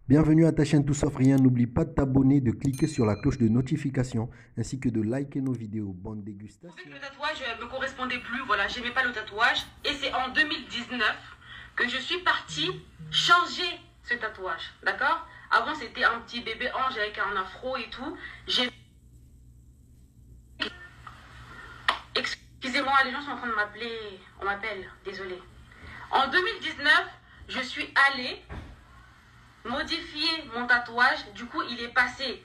Bienvenue à ta chaîne Tout Sauf Rien. N'oublie pas de t'abonner, de cliquer sur la cloche de notification ainsi que de liker nos vidéos. Bonne dégustation. Le tatouage ne me correspondait plus, voilà, j'aimais pas le tatouage. Et c'est en 2019 que je suis partie changer ce tatouage, d'accord? Avant c'était un petit bébé ange avec un afro et tout. Excusez-moi, les gens sont en train de m'appeler, on m'appelle, désolé. En 2019, je suis allée modifier mon tatouage. Du coup, il est passé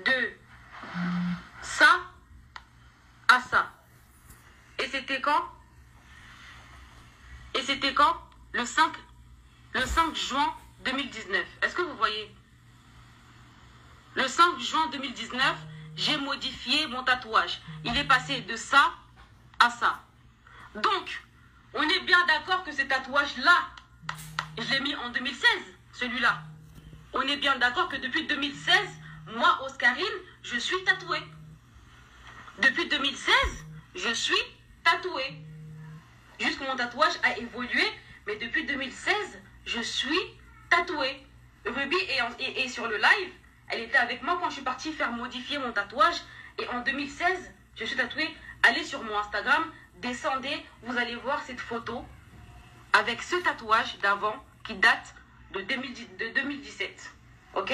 de ça à ça. Et c'était quand? Le 5 juin 2019. Est-ce que vous voyez? Le 5 juin 2019, j'ai modifié mon tatouage. Il est passé de ça à ça. Donc, on est bien d'accord que ce tatouage-là, je l'ai mis en 2016, celui-là. On est bien d'accord que depuis 2016, moi, Oscarine, je suis tatouée. Depuis 2016, je suis tatouée. Juste que mon tatouage a évolué, mais depuis 2016, je suis tatouée. Ruby est sur le live, elle était avec moi quand je suis partie faire modifier mon tatouage. Et en 2016, je suis tatouée. Allez sur mon Instagram, descendez, vous allez voir cette photo avec ce tatouage d'avant qui date de 2017. Ok?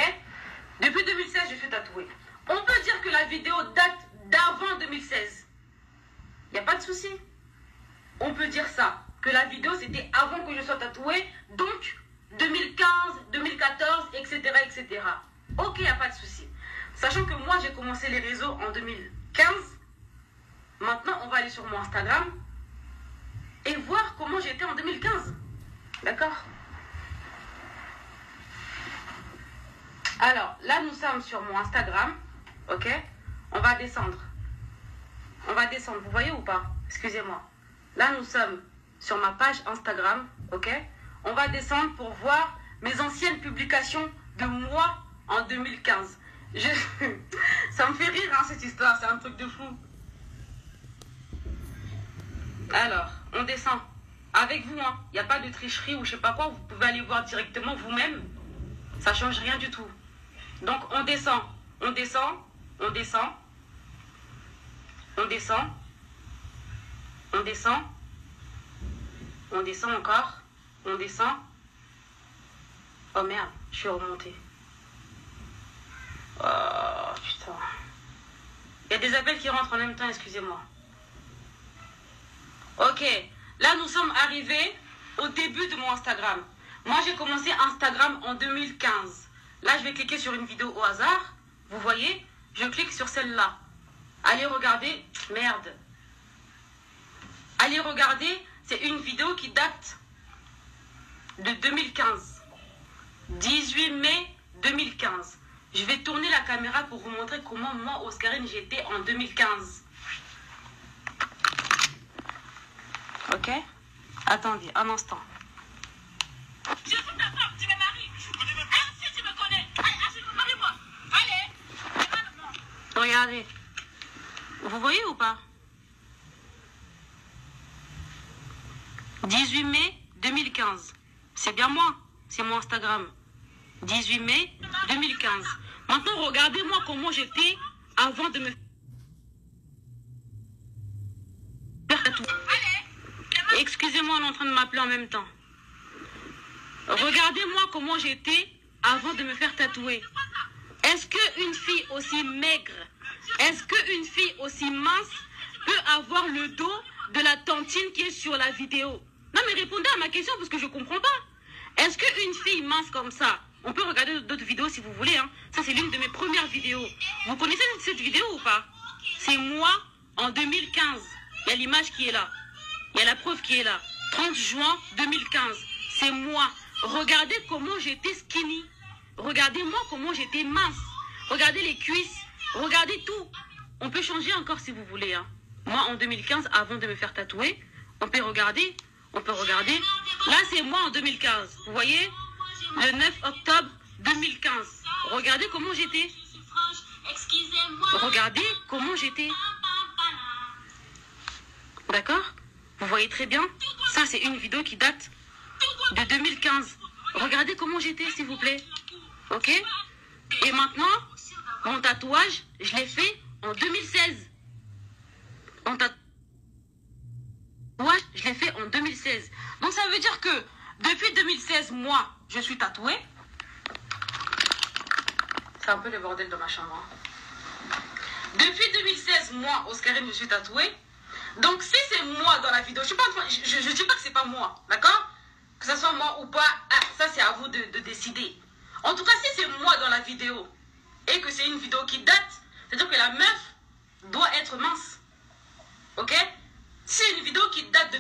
Depuis 2016, je suis tatouée. On peut dire que la vidéo date d'avant 2016. Il n'y a pas de souci. On peut dire ça. Que la vidéo, c'était avant que je sois tatouée. Donc, 2015, 2014, etc. etc. Ok, il n'y a pas de souci. Sachant que moi, j'ai commencé les réseaux en 2015. Maintenant, on va aller sur mon Instagram et voir comment j'étais en 2015. D'accord? Alors, là, nous sommes sur mon Instagram. Ok? On va descendre. On va descendre. Vous voyez ou pas? Excusez-moi. Là, nous sommes sur ma page Instagram. Ok? On va descendre pour voir mes anciennes publications de moi en 2015. Ça me fait rire, hein, cette histoire. C'est un truc de fou. Alors, on descend. Avec vous, hein. Il n'y a pas de tricherie ou je sais pas quoi. Vous pouvez aller voir directement vous-même. Ça change rien du tout. Donc, on descend. On descend. On descend. On descend. On descend. On descend encore. On descend. Oh merde, je suis remontée. Oh putain. Il y a des appels qui rentrent en même temps, excusez-moi. Ok, là nous sommes arrivés au début de mon Instagram. Moi j'ai commencé Instagram en 2015. Là je vais cliquer sur une vidéo au hasard. Vous voyez, je clique sur celle-là. Allez regarder, merde. Allez regarder, c'est une vidéo qui date de 2015. 18 mai 2015. Je vais tourner la caméra pour vous montrer comment moi, Oscarine, j'étais en 2015. Ok? Attendez, un instant. Je suis ta femme, tu me maries. Je connais même pas. Ah, si tu me connais. Allez, achète, marie-moi. Allez. Regardez. Vous voyez ou pas? 18 mai 2015. C'est bien moi. C'est mon Instagram. 18 mai 2015. Maintenant, regardez-moi comment j'étais avant de me faire tatouer. Excusez-moi, on est en train de m'appeler en même temps. Regardez-moi comment j'étais avant de me faire tatouer. Est-ce qu'une fille aussi maigre, est-ce qu'une fille aussi mince peut avoir le dos de la tantine qui est sur la vidéo? Non, mais répondez à ma question parce que je ne comprends pas. Est-ce qu'une fille mince comme ça, on peut regarder d'autres vidéos si vous voulez, hein. Ça, c'est l'une de mes premières vidéos. Vous connaissez cette vidéo ou pas? C'est moi en 2015. Il y a l'image qui est là. Il y a la preuve qui est là. 30 juin 2015. C'est moi. Regardez comment j'étais skinny. Regardez-moi comment j'étais mince. Regardez les cuisses. Regardez tout. On peut changer encore si vous voulez, hein. Moi, en 2015, avant de me faire tatouer, on peut regarder. On peut regarder. Là, c'est moi en 2015. Vous voyez? Le 9 octobre 2015. Regardez comment j'étais. Regardez comment j'étais. D'accord? Vous voyez très bien? Ça, c'est une vidéo qui date de 2015. Regardez comment j'étais, s'il vous plaît. Ok? Et maintenant, mon tatouage, je l'ai fait en 2016. Mon tatouage, je l'ai fait en 2016. Donc ça veut dire que depuis 2016, moi, je suis tatouée. C'est un peu le bordel dans ma chambre. Hein. Depuis 2016, moi, Oscarine, je suis tatouée. Donc si c'est moi dans la vidéo, je ne dis pas que c'est pas moi, d'accord? Que ce soit moi ou pas, ça c'est à vous de décider. En tout cas, si c'est moi dans la vidéo et que c'est une vidéo qui date, c'est-à-dire que la meuf doit être mince. Ok? Si c'est une vidéo qui date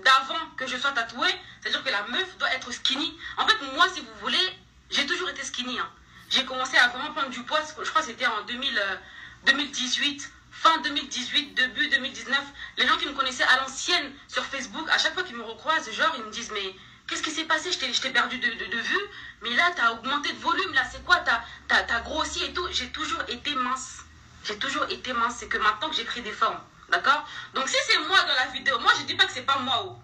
d'avant que je sois tatouée, c'est-à-dire que la meuf doit être skinny. En fait, moi, si vous voulez, j'ai toujours été skinny. Hein. J'ai commencé à vraiment prendre du poids, je crois que c'était en 2018, fin 2018, début 2019. Les gens qui me connaissaient à l'ancienne sur Facebook, à chaque fois qu'ils me recroisent, genre, ils me disent, mais qu'est-ce qui s'est passé? Je t'ai perdu de vue, mais là, t'as augmenté de volume, là, c'est quoi? T'as grossi et tout. J'ai toujours été mince. J'ai toujours été mince, c'est que maintenant que j'ai pris des formes. D'accord? Donc si c'est moi dans la vidéo, moi je dis pas que c'est pas moi. Oh.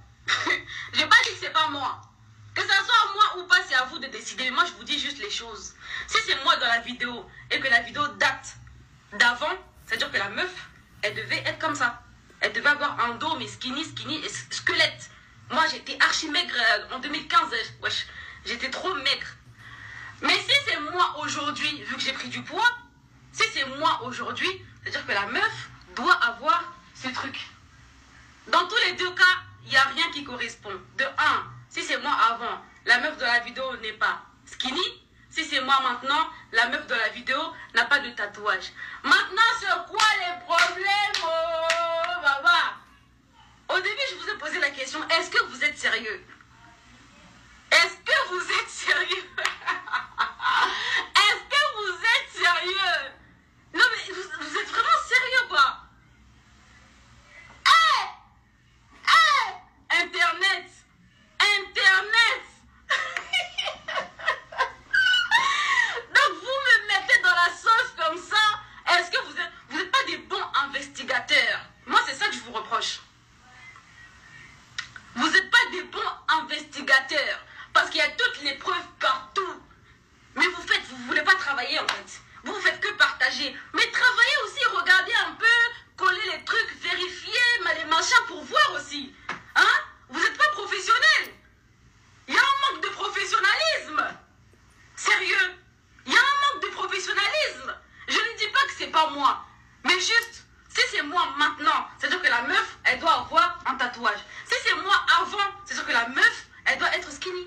J'ai pas dit que c'est pas moi. Que ça soit moi ou pas, c'est à vous de décider. Moi je vous dis juste les choses. Si c'est moi dans la vidéo et que la vidéo date d'avant, c'est-à-dire que la meuf, elle devait être comme ça. Elle devait avoir un dos mais skinny et squelette. Moi j'étais archi maigre en 2015. Wesh, j'étais trop maigre. Mais si c'est moi aujourd'hui, vu que j'ai pris du poids, si c'est moi aujourd'hui, c'est-à-dire que la meuf doit avoir ce truc. Dans tous les deux cas, il n'y a rien qui correspond. De un, si c'est moi avant, la meuf de la vidéo n'est pas skinny. Si c'est moi maintenant, la meuf de la vidéo n'a pas de tatouage. Maintenant, c'est quoi les problèmes? Oh, baba. Au début, je vous ai posé la question, est-ce que vous êtes sérieux? Est-ce que vous êtes sérieux? Est-ce que vous êtes sérieux? Non mais vous êtes vraiment sérieux quoi? Internet. Donc vous me mettez dans la sauce comme ça. Est-ce que vous êtes pas des bons investigateurs? Moi c'est ça que je vous reproche. Vous n'êtes pas des bons investigateurs. Parce qu'il y a toutes les preuves partout. Mais vous voulez pas travailler en fait. Vous faites que partager. Mais travaillez aussi, regardez un peu, coller les trucs, vérifier les machins pour voir aussi. Hein? Vous n'êtes pas professionnel. Il y a un manque de professionnalisme. Sérieux. Il y a un manque de professionnalisme. Je ne dis pas que c'est pas moi. Mais juste, si c'est moi maintenant, c'est-à-dire que la meuf, elle doit avoir un tatouage. Si c'est moi avant, c'est-à-dire que la meuf, elle doit être skinny.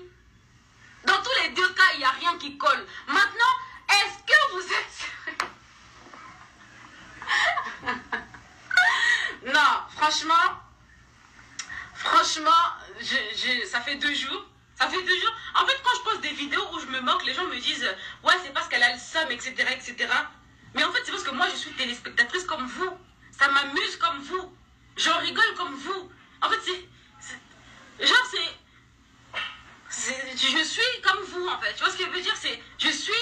Dans tous les deux cas, il n'y a rien qui colle. Maintenant, est-ce que vous êtes... Non, franchement, ça fait 2 jours. Ça fait 2 jours. En fait, quand je poste des vidéos où je me moque, les gens me disent « Ouais, c'est parce qu'elle a le seum, etc. etc. » Mais en fait, c'est parce que moi, je suis téléspectatrice comme vous. Ça m'amuse comme vous. J'en rigole comme vous. En fait, je suis comme vous, en fait. Tu vois ce que je veux dire? Je suis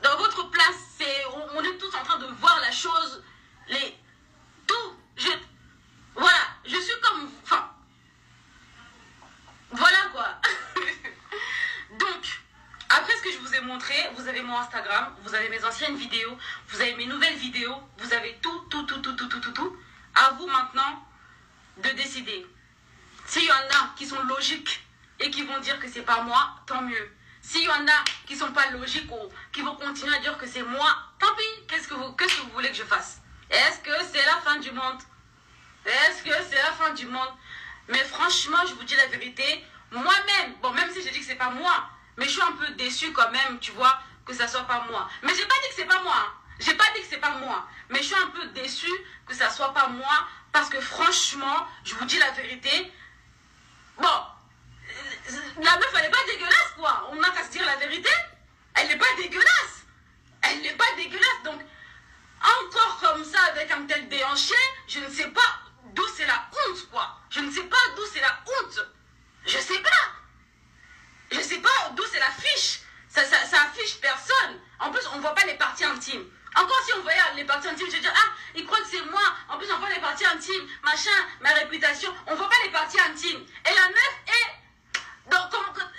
dans votre place. On est tous en train de voir la chose. Voilà, je suis comme vous. Enfin, voilà quoi. Donc, après ce que je vous ai montré, vous avez mon Instagram, vous avez mes anciennes vidéos, vous avez mes nouvelles vidéos, vous avez tout. À vous maintenant de décider. S'il y en a qui sont logiques et qui vont dire que c'est pas moi, tant mieux. S'il y en a qui sont pas logiques ou qui vont continuer à dire que c'est moi, tant pis. Qu'est-ce que vous voulez que je fasse? Est-ce que c'est la fin du monde? Est-ce que c'est la fin du monde? Mais franchement, je vous dis la vérité, moi-même, bon, même si je dis que c'est pas moi, mais je suis un peu déçue quand même, tu vois, que ça soit pas moi. Mais j'ai pas dit que c'est pas moi. Hein. J'ai pas dit que c'est pas moi. Mais je suis un peu déçue que ça soit pas moi, parce que franchement, je vous dis la vérité, bon, la meuf, elle est pas dégueulasse, quoi. On n'a qu'à se dire la vérité. Elle n'est pas dégueulasse. Elle n'est pas dégueulasse, donc, encore comme ça, avec un tel déhanché, je ne sais pas d'où c'est la honte, quoi. Je ne sais pas d'où c'est la honte. Je sais pas. Je sais pas d'où c'est la fiche. Ça affiche personne. En plus, on voit pas les parties intimes. Encore si on voyait les parties intimes, je vais dire, ah, il croit que c'est moi. En plus, on voit les parties intimes, machin, ma réputation. On voit pas les parties intimes. Et la meuf est... Donc,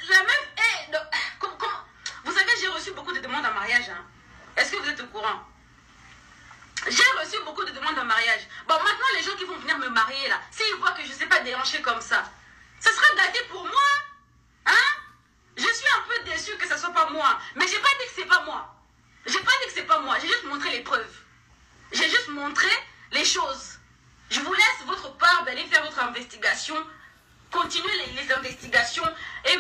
la meuf est... Vous savez, j'ai reçu beaucoup de demandes demandes en mariage. Hein. Est-ce que vous êtes au courant? J'ai reçu beaucoup de demandes en mariage. Bon, maintenant, les gens qui vont venir me marier, là, s'ils voient que je ne sais pas déhancher comme ça, ce sera gâté pour moi. Hein? Je suis un peu déçue que ce ne soit pas moi. Mais j'ai pas dit que c'est pas moi. J'ai pas dit que c'est pas moi. J'ai juste montré les preuves. J'ai juste montré les choses. Je vous laisse votre part d'aller faire votre investigation. Continuez les investigations. Et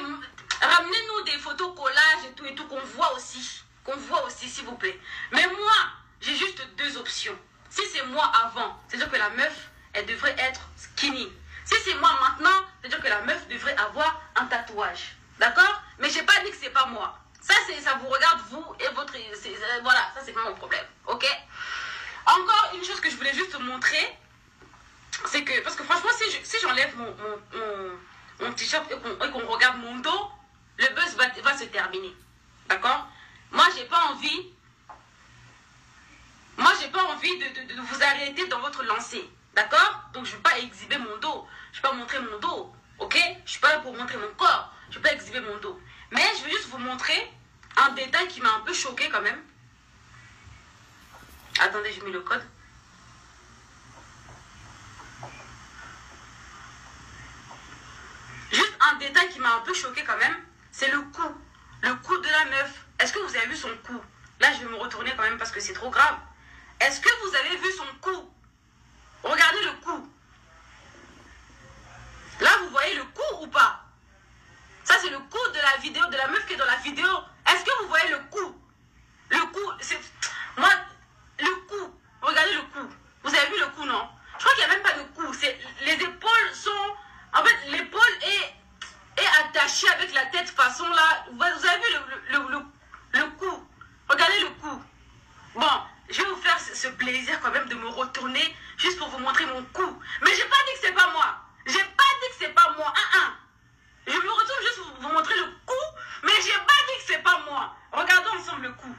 ramenez-nous des photos collages et tout, qu'on voit aussi. Qu'on voit aussi, s'il vous plaît. Mais moi, j'ai juste deux options. Si c'est moi avant, c'est-à-dire que la meuf, elle devrait être skinny. Si c'est moi maintenant, c'est-à-dire que la meuf devrait avoir un tatouage. D'accord? Mais j'ai pas dit que c'est pas moi. Ça vous regarde, vous et votre... voilà, ça c'est pas mon problème. Ok? Encore une chose que je voulais juste montrer, c'est que... Parce que franchement, si j'enlève mon t-shirt et qu'on regarde mon dos, le buzz va se terminer. D'accord? Moi, j'ai pas envie... Moi, j'ai pas envie de vous arrêter dans votre lancée. D'accord? Donc, je ne vais pas exhiber mon dos. Je ne vais pas montrer mon dos. Ok? Je ne suis pas là pour montrer mon corps. Je ne vais pas exhiber mon dos. Mais je vais juste vous montrer un détail qui m'a un peu choqué quand même. Attendez, je mets le code. Juste un détail qui m'a un peu choqué quand même. C'est le cou. Le cou de la meuf. Est-ce que vous avez vu son cou? Là, je vais me retourner quand même parce que c'est trop grave. Est-ce que vous avez vu son cou? Regardez le cou. Là, vous voyez le cou ou pas? Ça, c'est le cou de la vidéo, de la meuf qui est dans la vidéo. Est-ce que vous voyez le cou? Le cou, c'est... Moi, le cou. Regardez le cou. Vous avez vu le cou, non? Je crois qu'il n'y a même pas de cou. Les épaules sont... En fait, l'épaule est attachée avec la tête façon là. Vous avez vu le cou? Regardez le cou. Bon, je vais vous faire ce plaisir quand même de me retourner juste pour vous montrer mon cou. Mais j'ai pas dit que c'est pas moi. J'ai pas dit que c'est pas moi. Je me retourne juste pour vous montrer le cou, mais j'ai pas dit que c'est pas moi. Regardons ensemble le cou.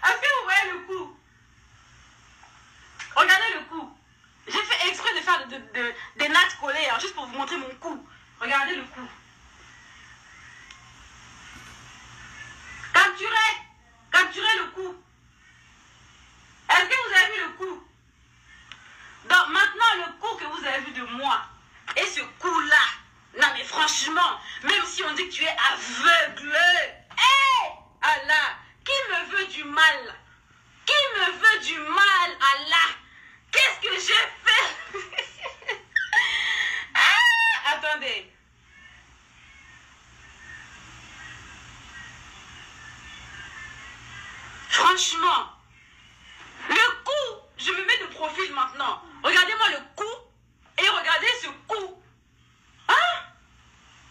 Est-ce que vous voyez le cou? Regardez le cou. J'ai fait exprès de faire des nattes collées, hein, juste pour vous montrer mon cou. Regardez le cou. Capturez le cou. Est-ce que vous avez vu le cou? Donc maintenant, le cou que vous avez vu de moi et ce cou-là, non mais franchement, même si on dit que tu es aveugle, hé, Allah, qui me veut du mal? Qui me veut du mal, Allah? Qu'est-ce que j'ai fait? Attendez. Franchement, le cou, je me mets de profil maintenant. Regardez-moi le cou et regardez ce cou. Hein?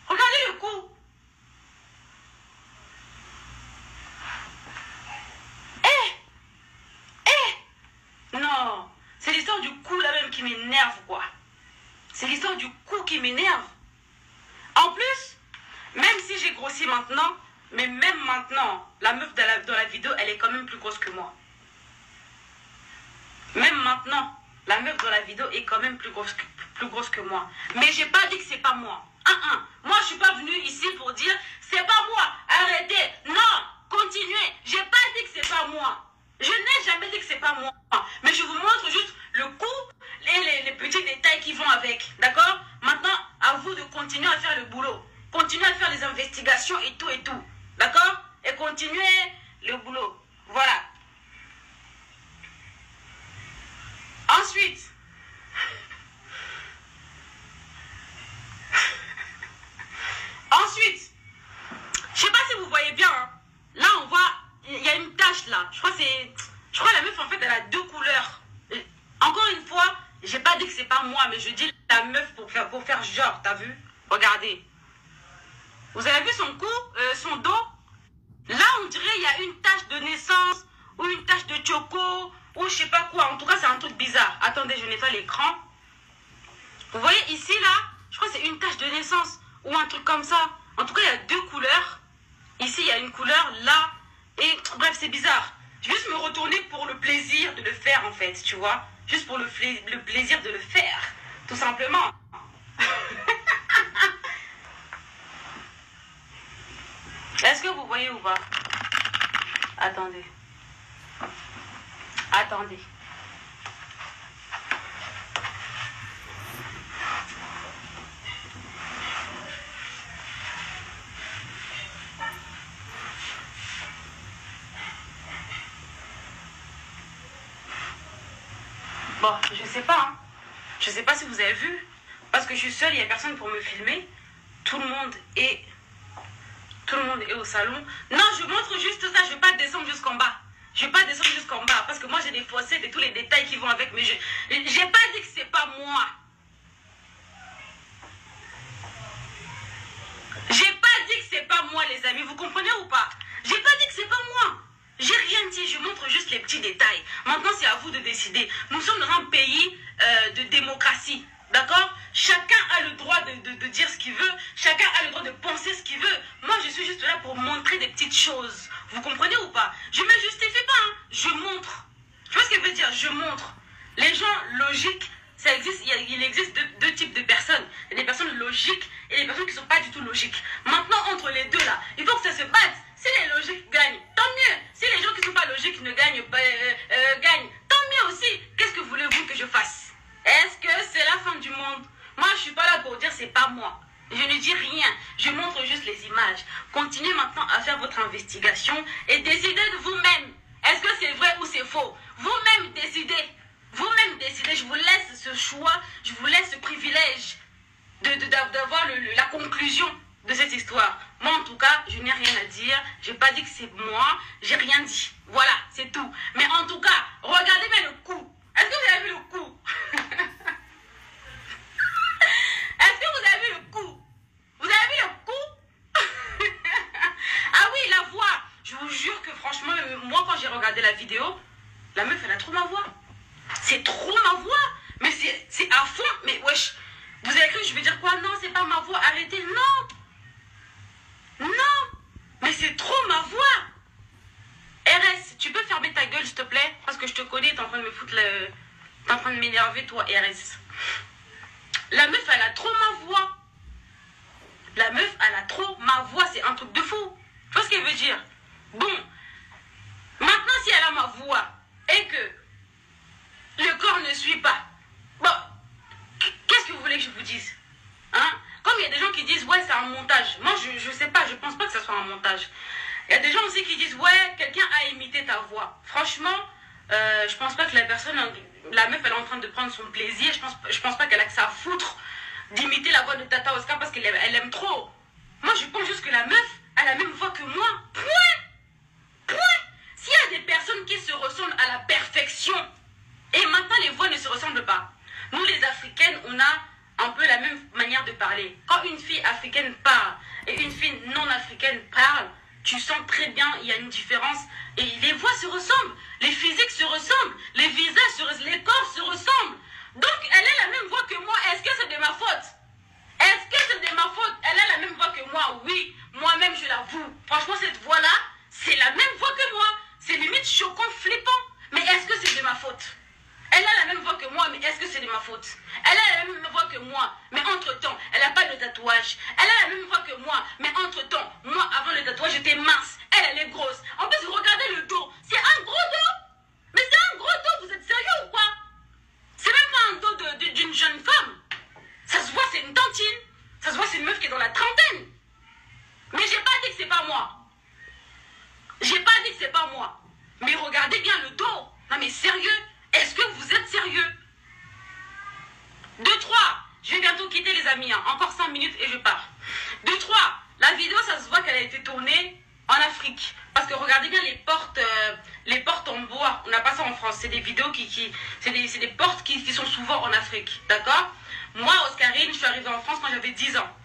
Regardez le cou. Non, c'est l'histoire du cou là même qui m'énerve quoi. C'est l'histoire du cou qui m'énerve. En plus, même si j'ai grossi maintenant, mais même maintenant, la meuf dans la vidéo, elle est quand même plus grosse que moi. Même maintenant, la meuf dans la vidéo est quand même plus grosse que moi. Mais j'ai pas dit que c'est pas moi. Moi, je suis pas venue ici pour dire c'est pas moi. Arrêtez. Non, continuez. J'ai pas dit que c'est pas moi. Je n'ai jamais dit que c'est pas moi. Mais je vous montre juste le cou et les petits détails qui vont avec. D'accord? Maintenant, à vous de continuer à faire le boulot. Continuez à faire les investigations et tout et tout. D'accord? Et continuez le boulot. Voilà. Ensuite, je sais pas si vous voyez bien. Hein. Là, on voit, il y a une tache là. Je crois la meuf en fait, elle a deux couleurs. Et encore une fois, j'ai pas dit que c'est pas moi, mais je dis la meuf pour faire genre. T'as vu? Regardez. Vous avez vu son cou, son dos? Là, on dirait il y a une tache de naissance ou une tache de choco ou je sais pas quoi. En tout cas, c'est un truc bizarre. Attendez, je nettoie l'écran. Vous voyez ici, là, je crois que c'est une tache de naissance ou un truc comme ça. En tout cas, il y a deux couleurs. Ici, il y a une couleur, là. Et bref, c'est bizarre. Je vais juste me retourner pour le plaisir de le faire, en fait, tu vois. Juste pour le plaisir de le faire, tout simplement. Est-ce que vous voyez ou pas? Attendez. Attendez. Bon, je sais pas. Hein. Je sais pas si vous avez vu. Parce que je suis seule, il n'y a personne pour me filmer. Tout le monde est au salon. Non, je montre juste ça. Je ne vais pas descendre jusqu'en bas. Je vais pas descendre jusqu'en bas. Parce que moi, j'ai des fossettes et tous les détails qui vont avec. Mais j'ai pas dit que c'est pas moi. J'ai pas dit que c'est pas moi, les amis. Vous comprenez ou pas? J'ai pas dit que c'est pas moi. J'ai rien dit. Je montre juste les petits détails. Maintenant, c'est à vous de décider. Nous sommes dans un pays de démocratie. D'accord? Chacun a le droit de dire ce qu'il veut. Chacun a le droit de penser ce qu'il veut. Moi, je suis juste là pour montrer des petites choses. Vous comprenez ou pas? Je ne me justifie pas. Hein. Je montre. Tu vois ce que je veux dire? Je montre. Les gens logiques, ça existe. Il existe deux types de personnes. Il y a des personnes logiques et des personnes qui ne sont pas du tout logiques. Maintenant, entre les deux, là, il faut que ça se batte. Si les logiques gagnent, tant mieux. Si les gens qui ne sont pas logiques ne gagnent pas, gagnent, tant mieux aussi. Qu'est-ce que voulez-vous que je fasse? Est-ce que c'est la fin du monde? Moi, je ne suis pas là pour dire c'est pas moi. Je ne dis rien. Je montre juste les images. Continuez maintenant à faire votre investigation et décidez de vous-même. Est-ce que c'est vrai ou c'est faux? Vous-même décidez. Vous-même décidez. Je vous laisse ce choix. Je vous laisse ce privilège d'avoir la conclusion de cette histoire. Moi, en tout cas, je n'ai rien à dire. Je n'ai pas dit que c'est moi. J'ai rien dit. Voilà, c'est tout. Mais en tout cas, regardez bien le coup. Est-ce que vous avez vu le coup? Est-ce que vous avez vu le coup? Vous avez vu le coup? Ah oui, la voix. Je vous jure que franchement, moi quand j'ai regardé la vidéo, la meuf elle a trop ma voix. C'est trop ma voix. Mais c'est à fond. Mais wesh, vous avez cru que je vais dire quoi? Non, c'est pas ma voix. Arrêtez. Non. Non. Mais c'est trop ma voix. RS, tu peux fermer ta gueule s'il te plaît? Parce que je te connais, t'es en train de me foutre le... T'es en train de m'énerver toi, RS. La meuf, elle a trop ma voix. La meuf, elle a trop ma voix. C'est un truc de fou. Tu vois ce qu'elle veut dire? Bon. Maintenant, si elle a ma voix et que le corps ne suit pas, bon, qu'est-ce que vous voulez que je vous dise? Hein? Comme il y a des gens qui disent, ouais, c'est un montage. Moi, je sais pas. Je pense pas que ce soit un montage. Il y a des gens aussi qui disent, ouais, quelqu'un a imité ta voix. Franchement, je pense pas que la personne... La meuf, elle est en train de prendre son plaisir. Je pense pas qu'elle a que ça à foutre d'imiter la voix de Tata Oscar parce qu'elle aime trop. Moi, je pense juste que la meuf a la même voix que moi. Point. S'il y a des personnes qui se ressemblent à la perfection, et maintenant les voix ne se ressemblent pas. Nous, les Africaines, on a un peu la même manière de parler. Quand une fille africaine parle et une fille non africaine parle, tu sens très bien, il y a une différence. Et les voix se ressemblent, les physiques se ressemblent, les visages se ressemblent, les corps se ressemblent. Donc, elle a la même voix que moi. Est-ce que c'est de ma faute? Est-ce que c'est de ma faute? Elle a la même voix que moi. Oui, moi-même, je l'avoue. Franchement, cette voix-là, c'est la même voix que moi. C'est limite choquant, flippant. Mais est-ce que c'est de ma faute? Elle a la même voix que moi, mais est-ce que c'est de ma faute? Elle a la même voix que moi, mais entre-temps, elle n'a pas de tatouage. Elle a la même voix que moi, mais entre-temps, moi, avant le tatouage, j'étais mince. Elle est grosse. En plus, regardez le dos. C'est un gros dos. Mais c'est un gros dos. Vous êtes sérieux ou quoi? C'est même pas un dos d'une jeune femme. Ça se voit, c'est une tantine. Ça se voit, c'est une meuf qui est dans la trentaine. Mais j'ai pas dit que c'est pas moi. J'ai pas dit que c'est pas moi. Mais regardez bien le dos. Non mais sérieux? Est-ce que vous êtes sérieux? 2, 3. Je vais bientôt quitter les amis. Hein. Encore 5 minutes et je pars. 2, 3. La vidéo, ça se voit qu'elle a été tournée en Afrique. Parce que regardez bien les portes en bois. On n'a pas ça en France. C'est des vidéos c'est des portes qui sont souvent en Afrique. D'accord? Moi, Oscarine, je suis arrivée en France quand j'avais 10 ans.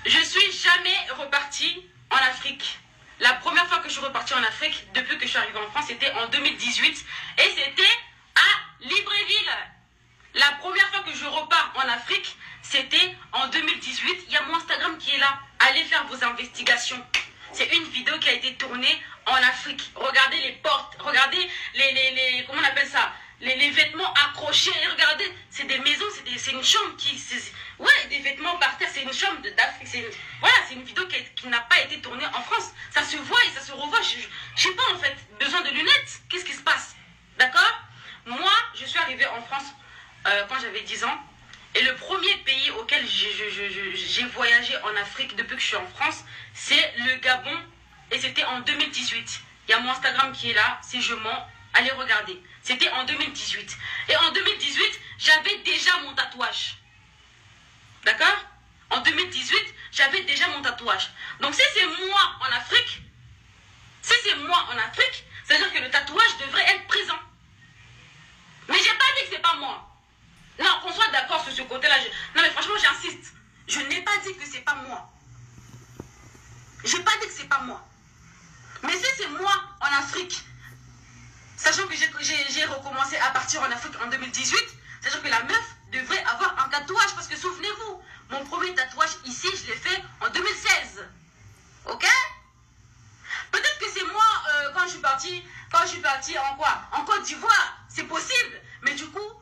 Je suis jamais repartie en Afrique. La première fois que je suis repartie en Afrique, depuis que je suis arrivée en France, c'était en 2018. Et c'était à Libreville. La première fois que je repars en Afrique, c'était en 2018. Il y a mon Instagram qui est là. Allez faire vos investigations. C'est une vidéo qui a été tournée en Afrique. Regardez les portes. Regardez les comment on appelle ça? Les vêtements accrochés. Et regardez, c'est des maisons, c'est une chambre qui... Ouais, des vêtements par terre. C'est une chambre d'Afrique. Voilà, c'est une vidéo qui n'a pas été tournée en France. Ça se voit et ça se revoit. Je n'ai pas en fait besoin de lunettes. Qu'est-ce qui se passe? D'accord? Moi, je suis arrivée en France quand j'avais 10 ans. Et le premier pays auquel j'ai voyagé en Afrique depuis que je suis en France, c'est le Gabon. Et c'était en 2018. Il y a mon Instagram qui est là. Si je mens, allez regarder. C'était en 2018. Et en 2018, j'avais déjà mon tatouage. D'accord? En 2018, j'avais déjà mon tatouage. Donc si c'est moi en Afrique, c'est-à-dire que le tatouage devrait être présent. Mais j'ai pas dit que c'est pas moi. Non, qu'on soit d'accord sur ce côté-là. Non mais franchement, j'insiste. Je n'ai pas dit que c'est pas moi. J'ai pas dit que c'est pas moi. Mais si c'est moi en Afrique, sachant que j'ai recommencé à partir en Afrique en 2018, c'est-à-dire que la meuf devrait avoir un tatouage. Parce que souvenez-vous, mon premier tatouage ici, je l'ai fait en 2016. Ok? Peut-être que c'est moi quand je suis partie en quoi? En Côte d'Ivoire. C'est possible. Mais du coup,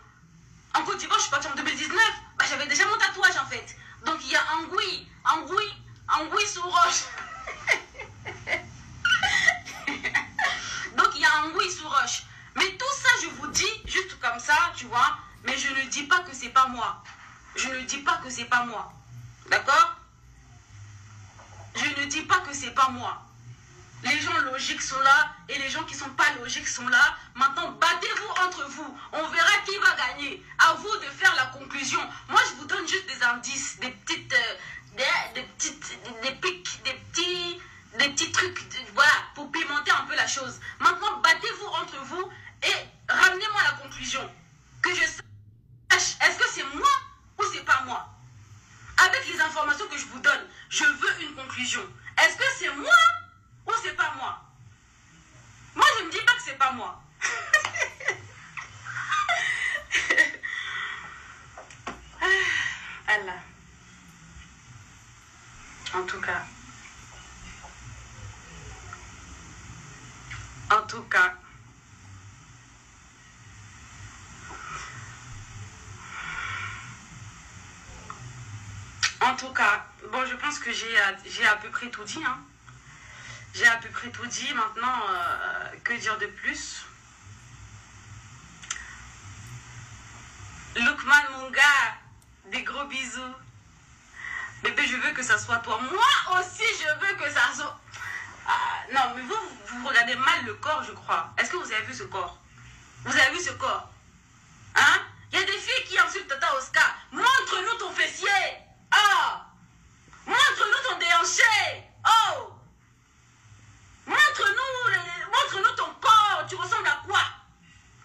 en Côte d'Ivoire, je suis partie en 2019. Bah, j'avais déjà mon tatouage en fait. Donc il y a Anguille sous roche. Donc il y a Anguille sous roche. Mais tout ça, je vous dis juste comme ça, tu vois. Mais je ne dis pas que c'est pas moi. Je ne dis pas que c'est pas moi. D'accord? Je ne dis pas que c'est pas moi. Les gens logiques sont là et les gens qui ne sont pas logiques sont là. Maintenant, battez-vous entre vous. On verra qui va gagner. À vous de faire la conclusion. Moi, je vous donne juste des indices, des petites, des petits trucs, voilà, pour pimenter un peu la chose. Maintenant, battez-vous entre vous et ramenez-moi la conclusion. Que je sache, est-ce que c'est moi ou c'est pas moi? Avec les informations que je vous donne, je veux une conclusion. Est-ce que c'est moi ou c'est pas moi? Moi, je ne dis pas que c'est pas moi. Allah. En tout cas. Bon, je pense que j'ai à peu près tout dit, hein. J'ai à peu près tout dit. Maintenant, que dire de plus? Lookman, mon gars, des gros bisous. Bébé, je veux que ça soit toi. Moi aussi, je veux que ça soit... Ah, non, mais vous regardez mal le corps, je crois. Est-ce que vous avez vu ce corps? Vous avez vu ce corps? Hein? Il y a des filles qui insultent Tata Oscar. Montre-nous ton fessier. Oh! Montre-nous ton déhanché. Oh! Montre-nous ton corps. Tu ressembles à quoi?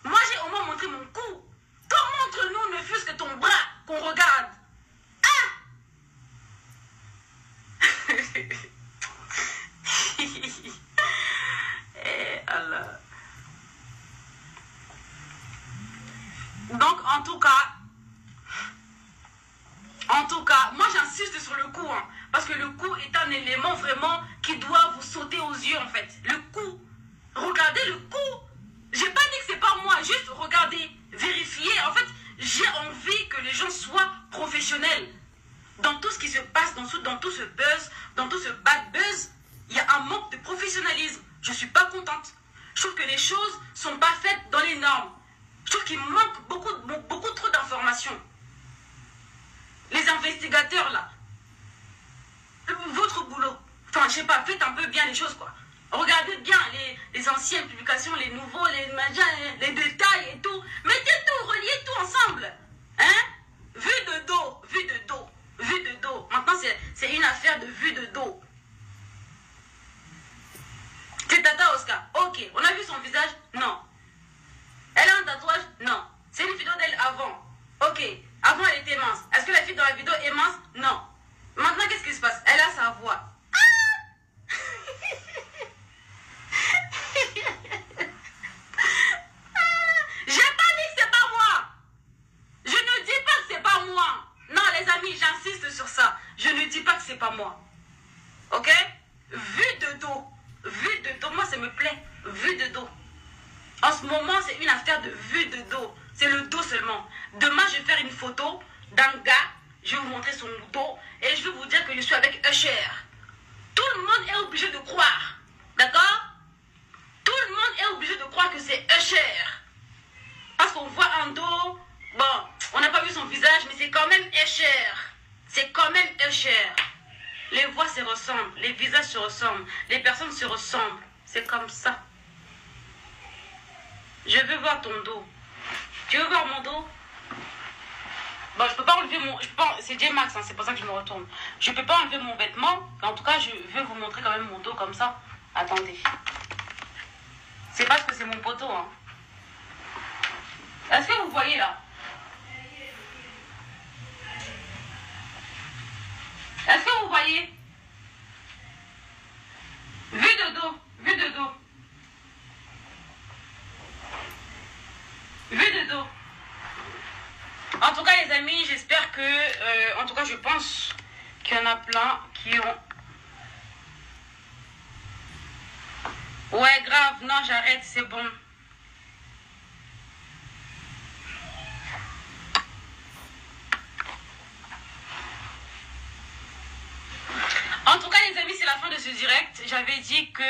Moi, j'ai au moins montré mon cou. Toi, montre-nous ne fût-ce que ton bras qu'on regarde. Ah! Eh Allah. Donc, en tout cas, moi j'insiste sur le cou, hein, parce que le cou est un élément vraiment qui doit vous sauter aux yeux en fait. Le cou, regardez le cou. J'ai pas dit que c'est pas moi, juste regardez, vérifiez. En fait, j'ai envie que les gens soient professionnels. Dans tout ce qui se passe, dans tout ce buzz, dans tout ce bad buzz, il y a un manque de professionnalisme. Je suis pas contente. Je trouve que les choses sont pas faites dans les normes. Je trouve qu'il manque beaucoup trop d'informations. Les investigateurs là, votre boulot, enfin je sais pas, faites un peu bien les choses quoi. Regardez bien les anciennes publications, les nouveaux, les machins, les détails et tout. Mettez tout, reliez tout ensemble. Hein? Vue de dos. Maintenant c'est une affaire de vue de dos. C'est Tata Oscar. Ok, on a vu son visage? Non. Elle a un tatouage? Non. C'est une vidéo d'elle avant. Ok. Avant, elle était mince. Est-ce que la fille dans la vidéo est mince? Non. Maintenant, qu'est-ce qui se passe? Elle a sa voix. Ah! J'ai pas dit que c'est pas moi. Je ne dis pas que c'est pas moi. Non, les amis, j'insiste sur ça. Je ne dis pas que c'est pas moi. Ok? Vue de dos. Vue de dos, moi, ça me plaît. Vue de dos. En ce moment, c'est une affaire de vue de dos. C'est le dos seulement. Demain, je vais faire une photo d'un gars. Je vais vous montrer son dos. Et je vais vous dire que je suis avec Usher. obligé de croire. D'accord? Tout le monde est obligé de croire que c'est Usher. Parce qu'on voit un dos. Bon, on n'a pas vu son visage, mais c'est quand même Usher. C'est quand même Usher. Les voix se ressemblent, les visages se ressemblent, les personnes se ressemblent. C'est comme ça. Je veux voir ton dos. Tu veux voir mon dos? Bon, je peux pas enlever mon... C'est J-Max, hein, c'est pour ça que je me retourne. Je peux pas enlever mon vêtement, mais en tout cas, je veux vous montrer quand même mon dos comme ça. Attendez. C'est parce que c'est mon poteau, hein. Est-ce que vous voyez là? Est-ce que vous voyez? Vue de dos, vue de dos. Vue de dos. En tout cas, les amis, j'espère que... en tout cas, je pense qu'il y en a plein qui ont... Ouais, grave, non, j'arrête, c'est bon. En tout cas, les amis, c'est la fin de ce direct. J'avais dit que...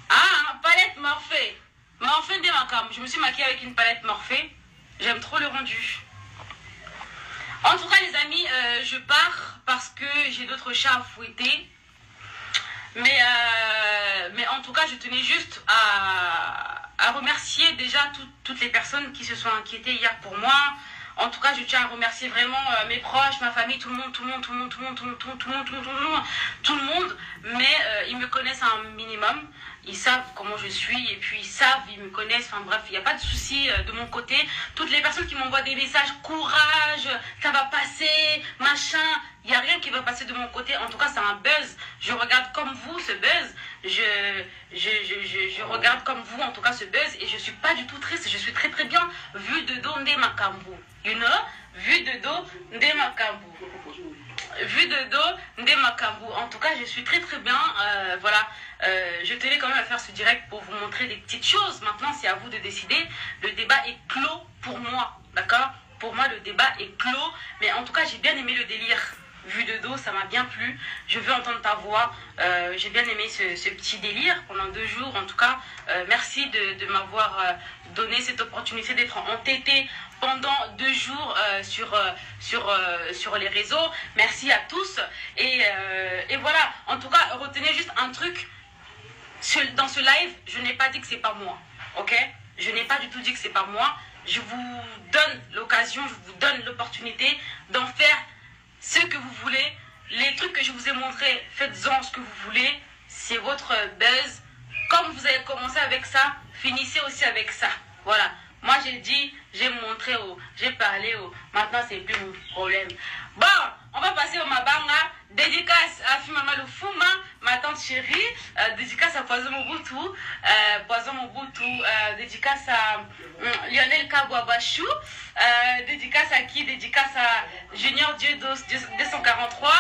Ah, palette Morphée. Morphée de Macam. Je me suis maquillée avec une palette Morphée. J'aime trop le rendu. En tout cas, les amis, je pars parce que j'ai d'autres chats à fouetter. Mais en tout cas, je tenais juste à remercier déjà toutes les personnes qui se sont inquiétées hier pour moi. En tout cas, je tiens à remercier vraiment mes proches, ma famille, tout le monde. Mais ils me connaissent un minimum. Ils savent comment je suis et puis ils me connaissent. Enfin bref, il n'y a pas de souci de mon côté. Toutes les personnes qui m'envoient des messages, courage, ça va passer, machin. Il n'y a rien qui va passer de mon côté. En tout cas, c'est un buzz. Je regarde comme vous ce buzz. Je regarde comme vous, en tout cas, ce buzz. Et je ne suis pas du tout triste. Je suis très très bien. Vue de dos, Ndé Makambu. You know? Vue de dos, Ndé Makambu. Vue de dos, Ndé Makambu. En tout cas, je suis très très bien. Voilà. Je tenais quand même à faire ce direct pour vous montrer des petites choses. Maintenant, c'est à vous de décider. Le débat est clos pour moi. D'accord? Pour moi, le débat est clos. Mais en tout cas, j'ai bien aimé le délire. Vue de dos, ça m'a bien plu. Je veux entendre ta voix. J'ai bien aimé ce petit délire pendant 2 jours. En tout cas, merci de m'avoir donné cette opportunité d'être entêtée pendant 2 jours sur les réseaux. Merci à tous. Et voilà. En tout cas, retenez juste un truc. Dans ce live, je n'ai pas dit que c'est pas moi. Ok? Je n'ai pas du tout dit que c'est pas moi. Je vous donne l'occasion, je vous donne l'opportunité d'en faire ce que vous voulez. Les trucs que je vous ai montrés, faites-en ce que vous voulez. C'est votre buzz. Comme vous avez commencé avec ça, finissez aussi avec ça. Voilà. Moi, j'ai dit, j'ai montré, j'ai parlé. Maintenant, c'est plus mon problème. Bon, on va passer au Mabanga. Dédicace à Fimama Lufuma, ma tante chérie. Dédicace à Poison Mobutu. Dédicace à Lionel Kabouabachou. Dédicace à qui? Dédicace à Junior Dieu 243.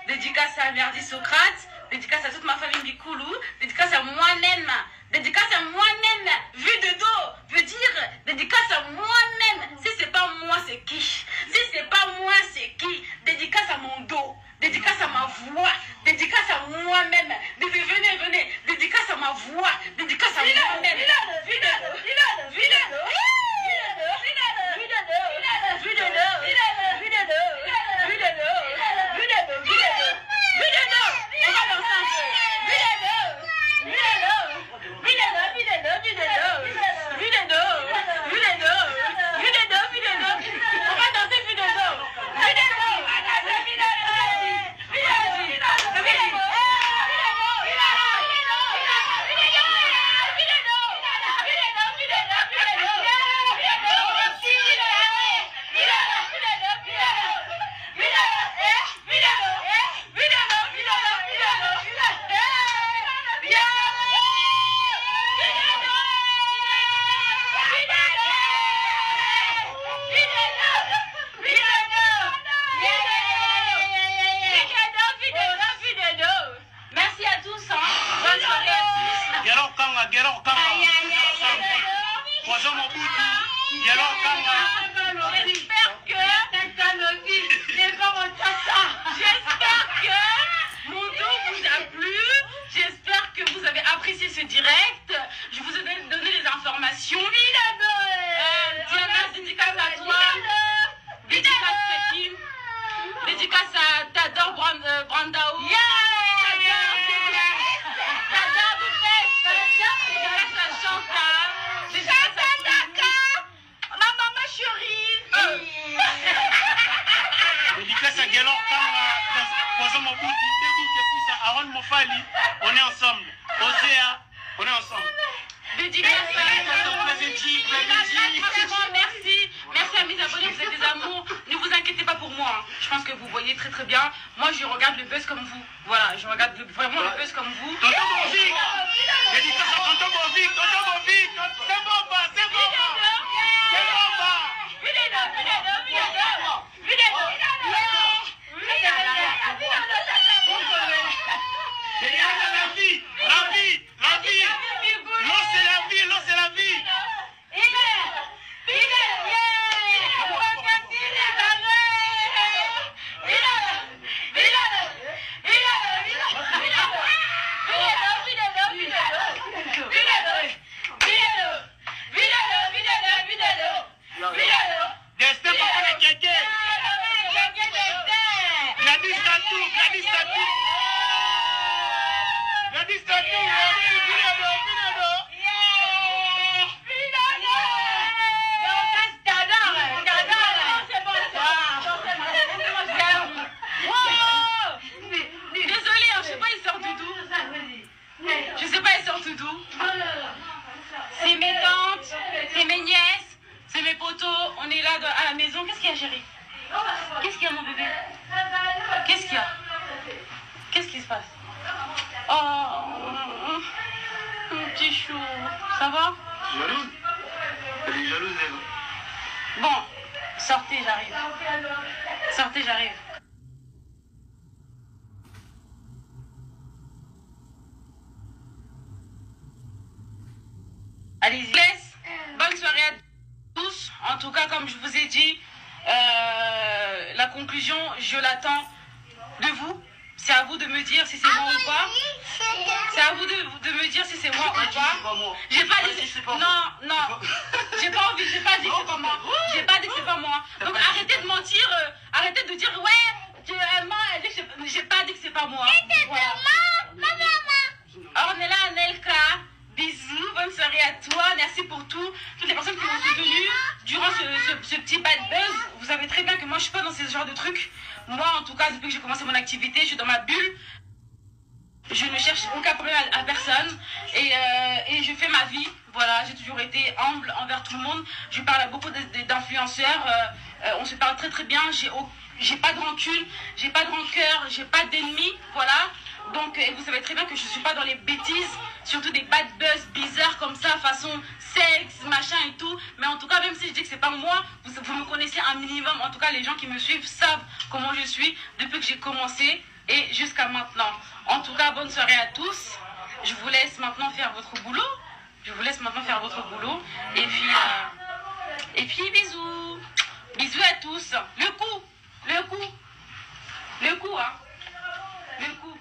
Dédicace à Merdi Socrate. Dédicace à toute ma famille Bikoulou. Dédicace à moi-même. Dédicace à moi-même. Vue de dos veut dire dédicace à moi-même. Si c'est pas moi, c'est qui? Si c'est pas moi, c'est qui? Dédicace à mon dos. Dédicace à ma voix. Dédicace à moi-même. Venez. Dédicace à ma voix. Dédicace à moi-même. J'espère que mon dos vous a Dédicace à Tador Brandao. Tador Boutefest. Dédicace à Chantal. Dédicace à ma maman chérie. Dédicace à Guélor Tanga, Poisson Mobouti, Debout et tout ça, Aaron Mofali, on est ensemble. Osea, on est ensemble. Dédicace à franchement, merci. Merci à mes abonnés, vous êtes des amours. Ne vous inquiétez pas pour moi. Hein. Je pense que vous voyez très très bien. Moi, je regarde le buzz comme vous. Voilà, je regarde vraiment le buzz comme vous. Tonton Bovic, dédicace à Tonton Bovic, c'est bon pas, c'est bon pas. L'eau c'est la vie, l'eau c'est la vie. Destin papa les kékés. Gladys Tatou. Désolée, je sais pas, il sort d'où. Je sais pas, il sort d'où. C'est mes tantes, c'est mes nièces, c'est mes potos. On est là à la maison. Qu'est-ce qu'il y a, chérie? Qu'est-ce qu'il y a, mon bébé? Qu'est-ce qu'il y a? Qu'est-ce qui se passe? Oh, mon petit chou. Ça va? Jalouse? Elle est jalouse, elle. Bon, sortez, j'arrive. Sortez, j'arrive. Allez-y. Bonne soirée à tous. En tout cas, comme je vous ai dit, la conclusion, je l'attends de vous. C'est à vous de me dire si c'est moi ou pas. C'est à vous de me dire si c'est moi ou pas. J'ai pas dit que c'est pas moi. Non. J'ai pas envie, j'ai pas dit que c'est pas moi. J'ai pas dit que c'est pas moi. Donc arrêtez de mentir, arrêtez de dire ouais, j'ai pas dit que c'est pas moi. Voilà. Ornella Anelka, bisous, bonne soirée à toi, merci pour tout. Toutes les personnes qui m'ont soutenu durant ce petit bad buzz. Vous savez très bien que moi je suis pas dans ce genre de trucs. Moi en tout cas, depuis que j'ai commencé mon activité, je suis dans ma bulle. Je ne cherche aucun problème à personne et je fais ma vie. Voilà, j'ai toujours été humble envers tout le monde. Je parle à beaucoup d'influenceurs. On se parle très très bien. J'ai pas de rancune, j'ai pas de rancœur, j'ai pas d'ennemis. Voilà. Donc, vous savez très bien que je suis pas dans les bêtises, surtout des bad buzz bizarres comme ça, façon sexe, machin et tout. Mais en tout cas, même si je dis que c'est pas moi, vous me connaissez un minimum. En tout cas, les gens qui me suivent savent comment je suis depuis que j'ai commencé et jusqu'à maintenant. En tout cas, bonne soirée à tous. Je vous laisse maintenant faire votre boulot. Et puis bisous. Bisous à tous. Le coup, hein. Le coup.